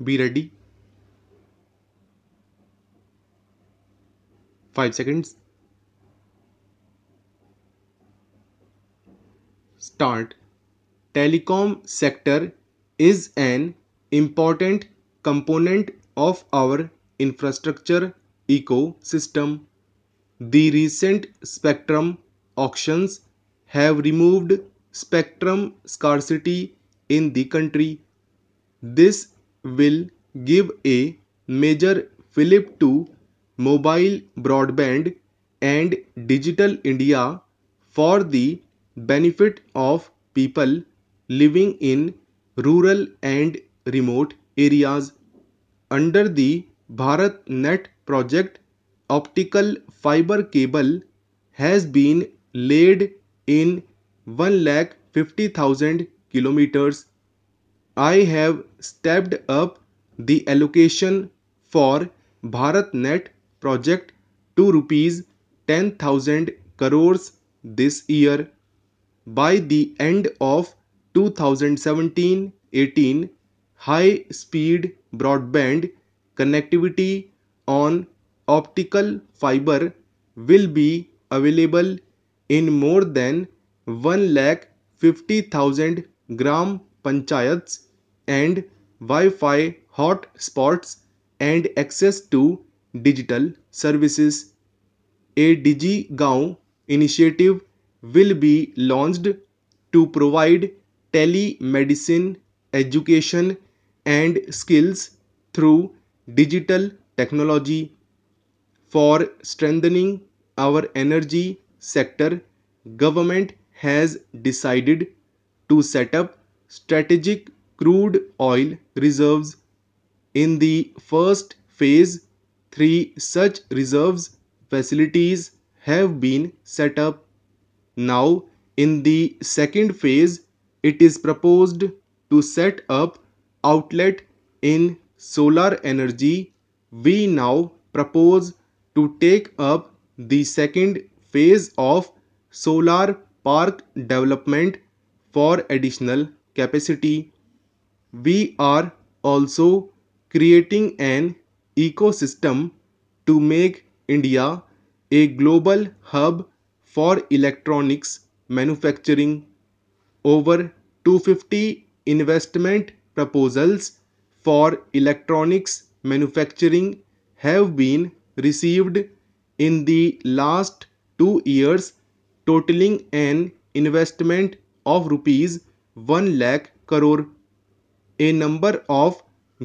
Be ready. 5 seconds. Start. Telecom sector is an important component of our infrastructure ecosystem. The recent spectrum auctions have removed spectrum scarcity in the country. This will give a major fillip to mobile broadband and digital India for the benefit of people living in rural and remote areas. Under the BharatNet project, optical fiber cable has been laid in 150,000 kilometers. I have stepped up the allocation for BharatNet project to rupees 10,000 crores this year. By the end of 2017-18, high-speed broadband connectivity on optical fiber will be available in more than 150,000 gram panchayats and Wi-Fi hotspots and access to digital services. A DigiGaon initiative will be launched to provide telemedicine education and skills through digital technology. For strengthening our energy sector, government has decided to set up strategic crude oil reserves. In the first phase, three such reserves facilities have been set up. Now, in the second phase, it is proposed to set up outlet in solar energy. We now propose to take up the second phase of solar park development for additional capacity. We are also creating an ecosystem to make India a global hub for electronics manufacturing. Over 250 investment proposals for electronics manufacturing have been received in the last 2 years, totaling an investment of rupees 1 lakh crore. A number of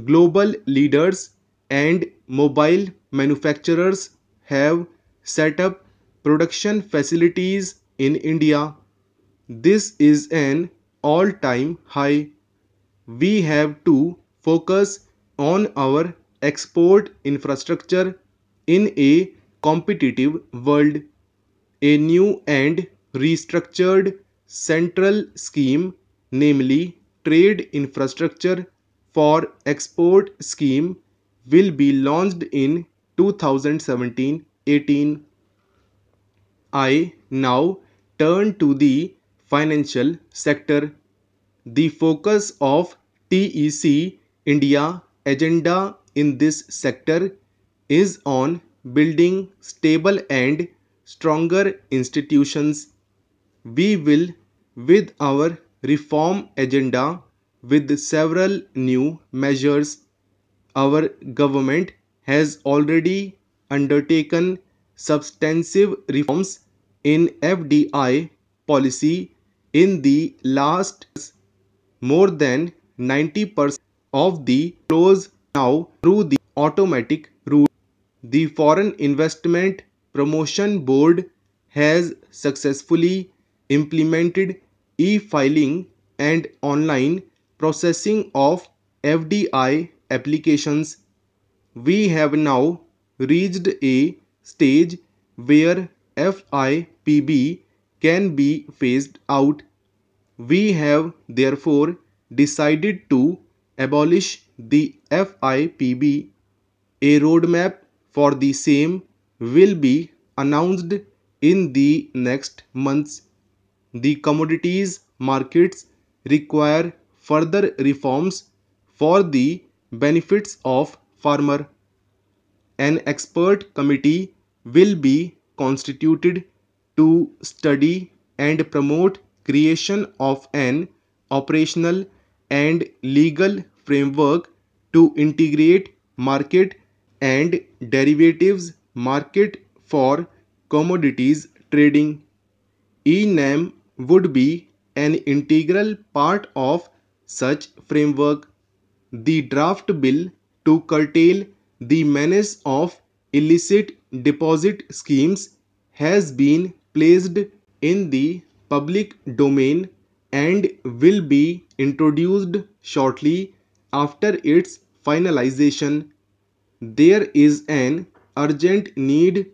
global leaders and mobile manufacturers have set up production facilities in India. This is an all-time high. We have to focus on our export infrastructure in a competitive world. A new and restructured central scheme, namely Trade Infrastructure for Export Scheme, will be launched in 2017-18. I now turn to the financial sector. The focus of TEC India agenda in this sector is on building stable and stronger institutions. We will, with our reform agenda, with several new measures. Our government has already undertaken substantive reforms in FDI policy in the last years. More than 90% of the flows now through the automatic route. The Foreign Investment Promotion Board has successfully implemented e-filing and online processing of FDI applications. We have now reached a stage where FIPB can be phased out. We have therefore decided to abolish the FIPB. A roadmap for the same will be announced in the next months. The commodities markets require further reforms for the benefits of farmer. An expert committee will be constituted to study and promote creation of an operational and legal framework to integrate market and derivatives market for commodities trading. E-NAM would be an integral part of such framework. The draft bill to curtail the menace of illicit deposit schemes has been placed in the public domain and will be introduced shortly after its finalization. There is an urgent need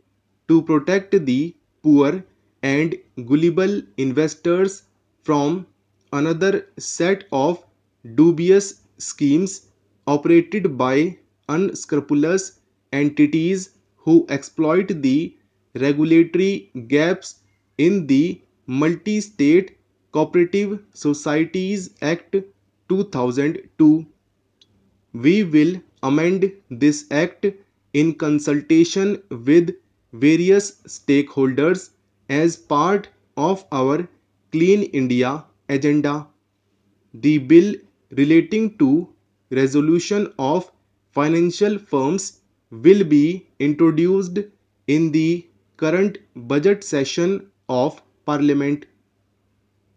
to protect the poor and gullible investors from another set of dubious schemes operated by unscrupulous entities who exploit the regulatory gaps in the Multi-State Cooperative Societies Act 2002. We will amend this act in consultation with various stakeholders as part of our Clean India agenda. The bill relating to resolution of financial firms will be introduced in the current budget session of Parliament.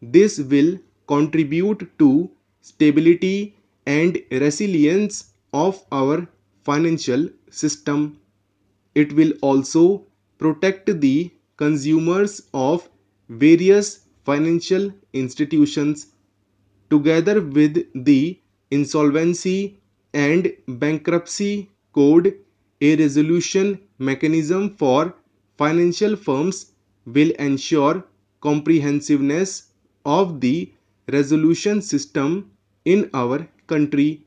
This will contribute to stability and resilience of our financial system. It will also protect the consumers of various financial institutions. Together with the Insolvency and Bankruptcy Code, a resolution mechanism for financial firms will ensure comprehensiveness of the resolution system in our country.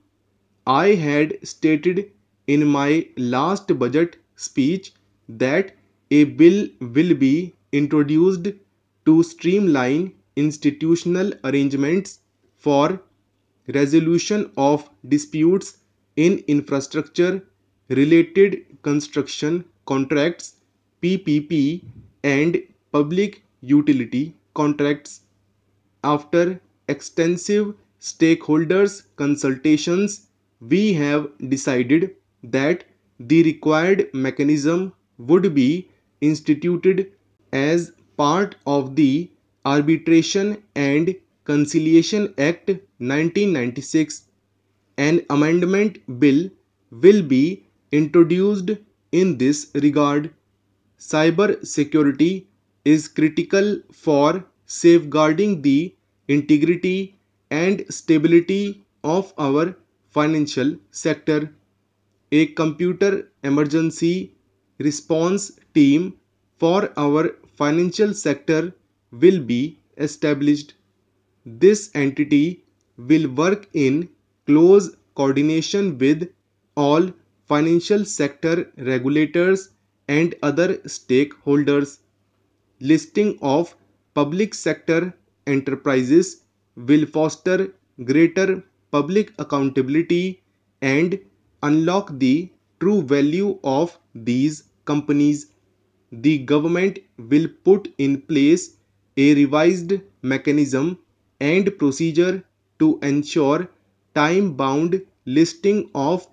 I had stated in my last budget speech that a bill will be introduced to streamline institutional arrangements for resolution of disputes in infrastructure related construction contracts PPP and public utility contracts. After extensive stakeholders consultations, we have decided that the required mechanism would be instituted as part of the Arbitration and Conciliation Act 1996. An amendment bill will be introduced in this regard. Cyber security is critical for safeguarding the integrity and stability of our financial sector. A computer emergency response team for our financial sector will be established. This entity will work in close coordination with all financial sector regulators and other stakeholders. Listing of public sector enterprises will foster greater public accountability and unlock the true value of these companies. The government will put in place a revised mechanism and procedure to ensure time bound listing of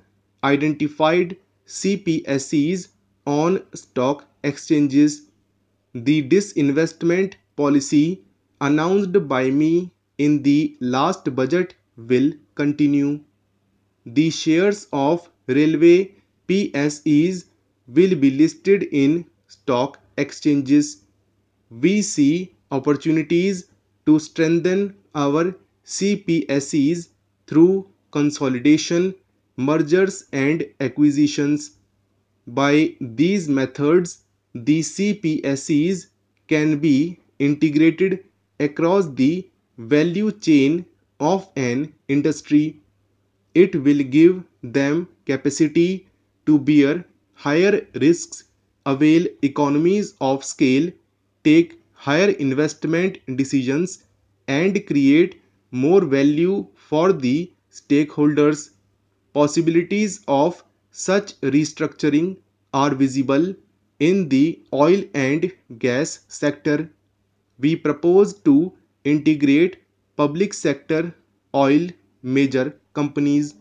identified CPSEs on stock exchanges. The disinvestment policy announced by me in the last budget will continue. The shares of railway PSEs will be listed in stock exchanges. We see opportunities to strengthen our CPSEs through consolidation, mergers, and acquisitions. By these methods, the CPSEs can be integrated across the value chain of an industry. It will give them capacity to bear higher risks, avail economies of scale, take higher investment decisions, and create more value for the stakeholders. Possibilities of such restructuring are visible in the oil and gas sector. We propose to integrate public sector oil major companies